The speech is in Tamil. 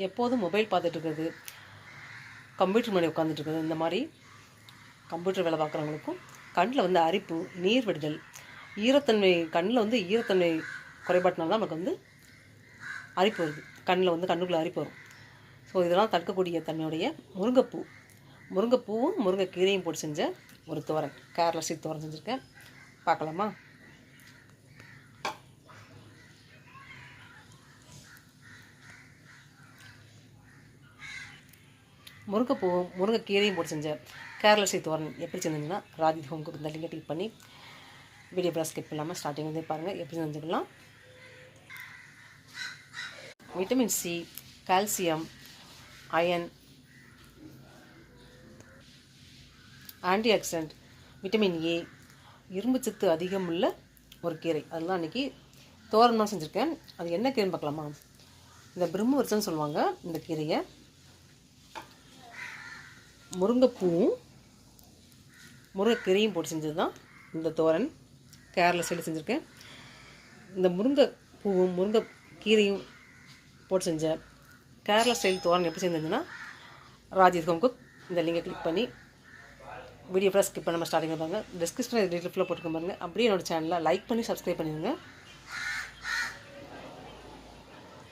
எப்போதும் மொபைல் பார்த்துட்டு இருக்கிறது, கம்ப்யூட்டர் முன்னாடி உட்காந்துட்டு இருக்கிறது, இந்த மாதிரி கம்ப்யூட்டர் வேலை பார்க்குறவங்களுக்கும் கண்ணில் வந்து அரிப்பு, நீர் வடிதல், ஈரத்தன்மை, கண்ணில் வந்து ஈரத்தன்மை குறைபாட்டினால தான் நமக்கு வந்து அரிப்பு வருது. கண்ணில் வந்து கண்ணுக்குள்ளே அரிப்பு வரும். ஸோ இதெல்லாம் தடுக்கக்கூடிய தன்மையுடைய முருங்கைப்பூவும் முருங்கைக்கீரையும் போட்டு செஞ்ச ஒரு தோரன், கேரளா ஸ்டைல் தோரன் செஞ்சுருக்கேன். பார்க்கலாமா? முருங்கைப்பூவும் முருங்கைக்கீரையும் போட்டு செஞ்ச கேரளா ஸ்டைல் தோரன் எப்படி செஞ்சதுன்னா, ராஜி ஹோம் குக் இந்த லிங்கை கிளிக் பண்ணி வீடியோ ப்ளஸ் ஸ்கிப் இல்லாமல் ஸ்டார்டிங் வந்து பாருங்கள், எப்படி செஞ்சுக்கலாம். Vitamin C, calcium, iron, anti oxidant, vitamin A, இரும்பு சத்து அதிகம் உள்ள ஒரு கீரை. அதெல்லாம் அன்றைக்கி தோரன்லாம் செஞ்சுருக்கேன். அது என்ன கீரைன்னு பார்க்கலாமா? இந்த பிரம்மவர்ச்சன்னு சொல்லுவாங்க இந்த கீரையை. முருங்கைப்பூவும் முருங்கைக்கீரையும் போட்டு செஞ்சது தான் இந்த தோரன், கேரளா ஸ்டைலில் செஞ்சுருக்கேன். இந்த முருங்கைப்பூவும் முருங்கைக்கீரையும் போட்டு செஞ்ச கேரளா ஸ்டைல் தோரன் எப்படி செஞ்சதுன்னா, ராஜி ஹோம் குக் இந்த லிங்கை கிளிக் பண்ணி வீடியோ ஃபுல்லாக ஸ்கிப் பண்ணாமல் ஸ்டார்டிங் பாருங்கள். டிஸ்கிரிப்ஷனில் டீட்டெயில் ஃபுல்லாக போட்டுக்க பாருங்கள். அப்படியே என்னோடய சேனலில் லைக் பண்ணி சப்ஸ்கிரைப் பண்ணிடுங்க.